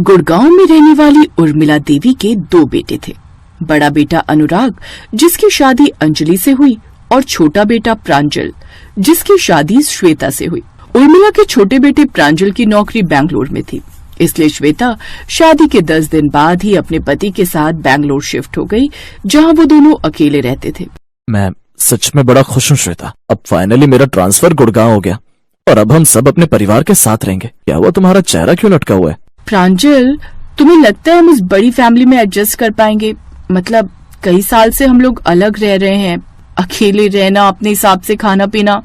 गुड़गांव में रहने वाली उर्मिला देवी के दो बेटे थे। बड़ा बेटा अनुराग, जिसकी शादी अंजलि से हुई, और छोटा बेटा प्रांजल, जिसकी शादी श्वेता से हुई। उर्मिला के छोटे बेटे प्रांजल की नौकरी बैंगलोर में थी, इसलिए श्वेता शादी के 10 दिन बाद ही अपने पति के साथ बैंगलोर शिफ्ट हो गई, जहां वो दोनों अकेले रहते थे। मैं सच में बड़ा खुश हूँ श्वेता। अब फाइनली मेरा ट्रांसफर गुड़गांव हो गया और अब हम सब अपने परिवार के साथ रहेंगे। क्या हुआ, तुम्हारा चेहरा क्यों लटका हुआ है? प्रांजल, तुम्हें लगता है हम इस बड़ी फैमिली में एडजस्ट कर पाएंगे? मतलब कई साल से हम लोग अलग रह रहे हैं, अकेले रहना, अपने हिसाब से खाना पीना,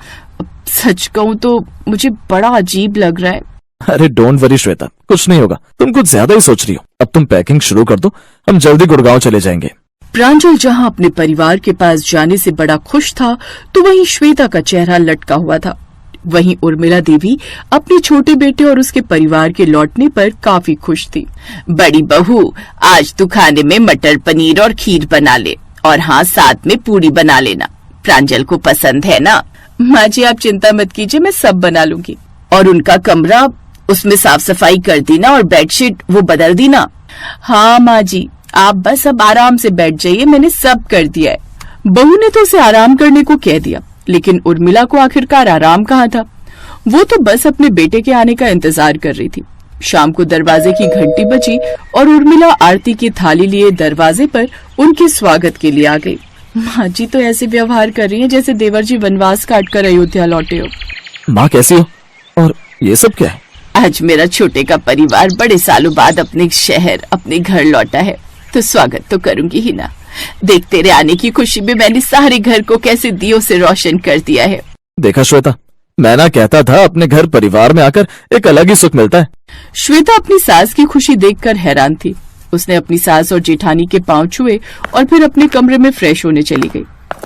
सच कहूँ तो मुझे बड़ा अजीब लग रहा है। अरे डोंट वरी श्वेता, कुछ नहीं होगा। तुम कुछ ज्यादा ही सोच रही हो। अब तुम पैकिंग शुरू कर दो, हम जल्दी गुड़गांव चले जाएंगे। प्रांजल जहाँ अपने परिवार के पास जाने से बड़ा खुश था, तो वहीं श्वेता का चेहरा लटका हुआ था। वहीं उर्मिला देवी अपने छोटे बेटे और उसके परिवार के लौटने पर काफी खुश थी। बड़ी बहू, आज तू खाने में मटर पनीर और खीर बना ले, और हाँ, साथ में पूरी बना लेना। प्रांजल को पसंद है ना? माँ जी, आप चिंता मत कीजिए, मैं सब बना लूंगी। और उनका कमरा, उसमें साफ सफाई कर देना और बेडशीट वो बदल देना। हाँ माँ जी, आप बस अब आराम से बैठ जाइए, मैंने सब कर दिया है। बहू ने तो उसे आराम करने को कह दिया, लेकिन उर्मिला को आखिरकार आराम कहाँ था। वो तो बस अपने बेटे के आने का इंतजार कर रही थी। शाम को दरवाजे की घंटी बजी और उर्मिला आरती की थाली लिए दरवाजे पर उनके स्वागत के लिए आ गई। माँ जी तो ऐसे व्यवहार कर रही हैं जैसे देवर जी वनवास काट कर अयोध्या लौटे हो। माँ कैसी हो? और ये सब क्या है? आज मेरा छोटे का परिवार बड़े सालों बाद अपने शहर, अपने घर लौटा है, तो स्वागत तो करूंगी ही ना। देख, तेरे आने की खुशी में मैंने सारे घर को कैसे दियों से रोशन कर दिया है। देखा श्वेता, मैं ना कहता था, अपने घर परिवार में आकर एक अलग ही सुख मिलता है। श्वेता अपनी सास की खुशी देखकर हैरान थी। उसने अपनी सास और जेठानी के पांव छुए और फिर अपने कमरे में फ्रेश होने चली गई।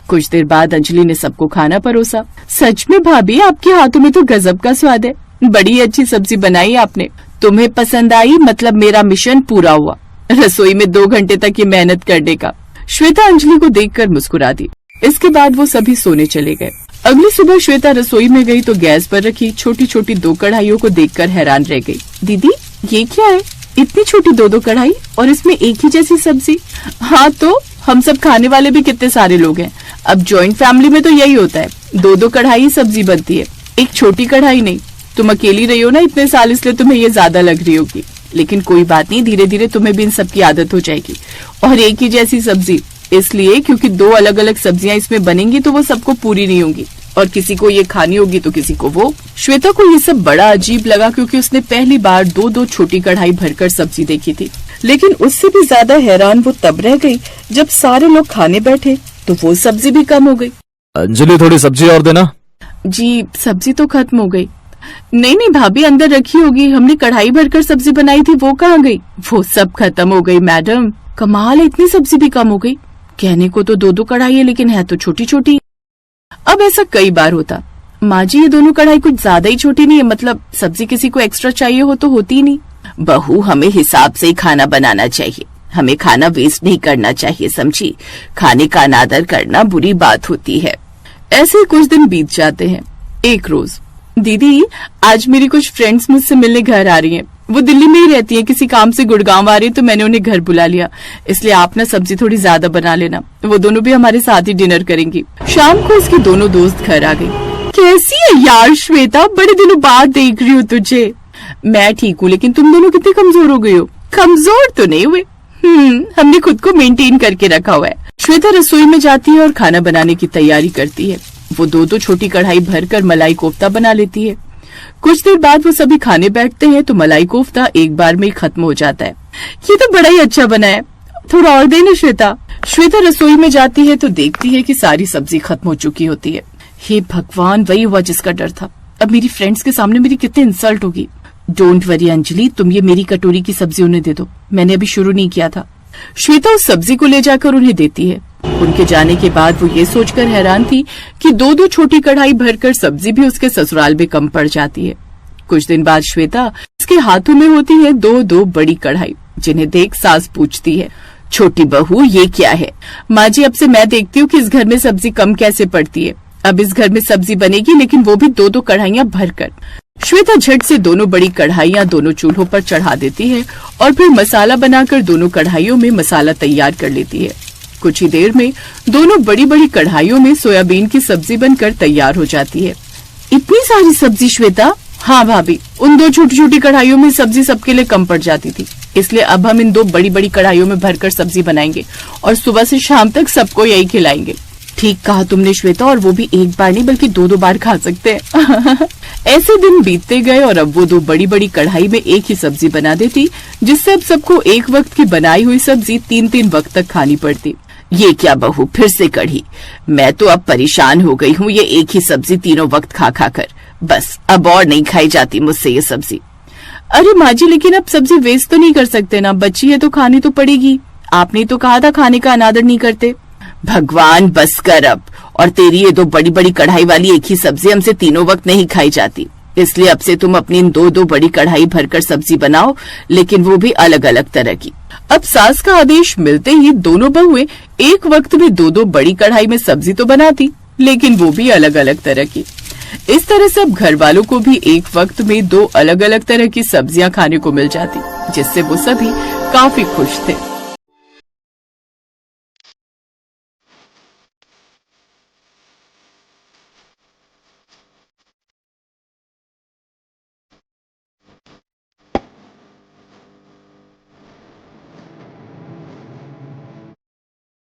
कुछ देर बाद अंजलि ने सबको खाना परोसा। सच में भाभी, आपके हाथों में तो गजब का स्वाद है। बड़ी अच्छी सब्जी बनाई आपने। तुम्हें पसंद आई, मतलब मेरा मिशन पूरा हुआ। रसोई में 2 घंटे तक ये मेहनत करने का। श्वेता अंजलि को देखकर मुस्कुरा दी। इसके बाद वो सभी सोने चले गए। अगली सुबह श्वेता रसोई में गई तो गैस पर रखी छोटी छोटी 2 कढ़ाइयों को देखकर हैरान रह गई। दीदी, ये क्या है? इतनी छोटी 2 कढ़ाई और इसमें एक ही जैसी सब्जी। हाँ, तो हम सब खाने वाले भी कितने सारे लोग हैं। अब जॉइंट फैमिली में तो यही होता है, 2 कढ़ाई सब्जी बनती है, एक छोटी कढ़ाई नहीं। तुम अकेली रही हो ना इतने साल, इसलिए तुम्हें ये ज्यादा लग रही होगी, लेकिन कोई बात नहीं, धीरे धीरे तुम्हें भी इन सब की आदत हो जाएगी। और एक ही जैसी सब्जी इसलिए क्योंकि 2 अलग अलग सब्जियां इसमें बनेंगी तो वो सबको पूरी नहीं होंगी, और किसी को ये खानी होगी तो किसी को वो। श्वेता को ये सब बड़ा अजीब लगा, क्योंकि उसने पहली बार 2 छोटी कढ़ाई भरकर सब्जी देखी थी। लेकिन उससे भी ज्यादा हैरान वो तब रह गई जब सारे लोग खाने बैठे तो वो सब्जी भी कम हो गई। अंजलि, थोड़ी सब्जी और देना। जी, सब्जी तो खत्म हो गई। नहीं नहीं भाभी, अंदर रखी होगी, हमने कढ़ाई भरकर सब्जी बनाई थी, वो कहाँ गई? वो सब खत्म हो गई मैडम। कमाल है, इतनी सब्जी भी कम हो गई। कहने को तो 2 कढ़ाई है, लेकिन है तो छोटी छोटी। अब ऐसा कई बार होता। माँ जी, ये दोनों कढ़ाई कुछ ज्यादा ही छोटी नहीं है? मतलब सब्जी किसी को एक्स्ट्रा चाहिए हो तो होती ही नहीं। बहू, हमें हिसाब से ही खाना बनाना चाहिए, हमें खाना वेस्ट नहीं करना चाहिए, समझी? खाने का अनादर करना बुरी बात होती है। ऐसे ही कुछ दिन बीत जाते हैं। एक रोज, दीदी, आज मेरी कुछ फ्रेंड्स मुझसे मिलने घर आ रही हैं। वो दिल्ली में ही रहती हैं, किसी काम से गुड़गांव आ रही है, तो मैंने उन्हें घर बुला लिया। इसलिए आप ना सब्जी थोड़ी ज्यादा बना लेना। वो दोनों भी हमारे साथ ही डिनर करेंगी। शाम को उसकी दोनों दोस्त घर आ गई। कैसी है यार श्वेता, बड़े दिनों बाद देख रही हूँ तुझे। मैं ठीक हूँ, लेकिन तुम दोनों कितने कमजोर हो गई हो। कमजोर तो नहीं हुए, हमने खुद को मेंटेन करके रखा हुआ है। श्वेता रसोई में जाती है और खाना बनाने की तैयारी करती है। वो 2 छोटी कढ़ाई भरकर मलाई कोफ्ता बना लेती है। कुछ देर बाद वो सभी खाने बैठते हैं तो मलाई कोफ्ता एक बार में ही खत्म हो जाता है। ये तो बड़ा ही अच्छा बना है, थोड़ा और देना श्वेता। श्वेता रसोई में जाती है तो देखती है कि सारी सब्जी खत्म हो चुकी होती है। हे भगवान, वही हुआ जिसका डर था। अब मेरी फ्रेंड्स के सामने मेरी कितनी इंसल्ट होगी। डोंट वरी अंजलि, तुम ये मेरी कटोरी की सब्जी उन्हें दे दो, मैंने अभी शुरू नहीं किया था। श्वेता उस सब्जी को ले जाकर उन्हें देती है। उनके जाने के बाद वो ये सोचकर हैरान थी कि 2 छोटी कढ़ाई भरकर सब्जी भी उसके ससुराल में कम पड़ जाती है। कुछ दिन बाद श्वेता उसके हाथों में होती है 2 बड़ी कढ़ाई, जिन्हें देख सास पूछती है, छोटी बहू, ये क्या है? माँ जी, अब से मैं देखती हूँ कि इस घर में सब्जी कम कैसे पड़ती है। अब इस घर में सब्जी बनेगी, लेकिन वो भी 2 कढ़ाइयाँ भरकर। श्वेता झट से दोनों बड़ी कढ़ाइयाँ दोनों चूल्हों पर चढ़ा देती है और फिर मसाला बनाकर दोनों कढ़ाइयों में मसाला तैयार कर लेती है। कुछ ही देर में दोनों बड़ी बड़ी कढ़ाइयों में सोयाबीन की सब्जी बनकर तैयार हो जाती है। इतनी सारी सब्जी श्वेता? हाँ भाभी, उन 2 छोटी छोटी कढ़ाइयों में सब्जी सबके लिए कम पड़ जाती थी, इसलिए अब हम इन 2 बड़ी बड़ी कढ़ाइयों में भरकर सब्जी बनाएंगे और सुबह से शाम तक सबको यही खिलाएंगे। ठीक कहा तुमने श्वेता, और वो भी एक बार नहीं बल्कि 2-2 बार खा सकते हैं। ऐसे दिन बीतते गए और अब वो 2 बड़ी बड़ी कढ़ाई में एक ही सब्जी बना देती, जिससे अब सबको एक वक्त की बनाई हुई सब्जी 3-3 वक्त तक खानी पड़ती। ये क्या बहू, फिर से कढ़ी? मैं तो अब परेशान हो गई हूँ ये एक ही सब्जी तीनों वक्त खा खा कर। बस अब और नहीं खाई जाती मुझसे ये सब्जी। अरे माँ जी, लेकिन अब सब्जी वेस्ट तो नहीं कर सकते ना, बची है तो खानी तो पड़ेगी। आपने तो कहा था खाने का अनादर नहीं करते। भगवान बस कर अब, और तेरी ये 2 बड़ी बड़ी कढ़ाई वाली एक ही सब्जी हमसे तीनों वक्त नहीं खाई जाती, इसलिए अब से तुम अपनी इन 2-2 बड़ी कढ़ाई भरकर सब्जी बनाओ, लेकिन वो भी अलग अलग तरह की। अब सास का आदेश मिलते ही दोनों बहुएं एक वक्त में 2-2 बड़ी कढ़ाई में सब्जी तो बनाती, लेकिन वो भी अलग अलग तरह की। इस तरह से अब घर वालों को भी एक वक्त में 2 अलग अलग तरह की सब्जियां खाने को मिल जाती, जिससे वो सभी काफी खुश थे।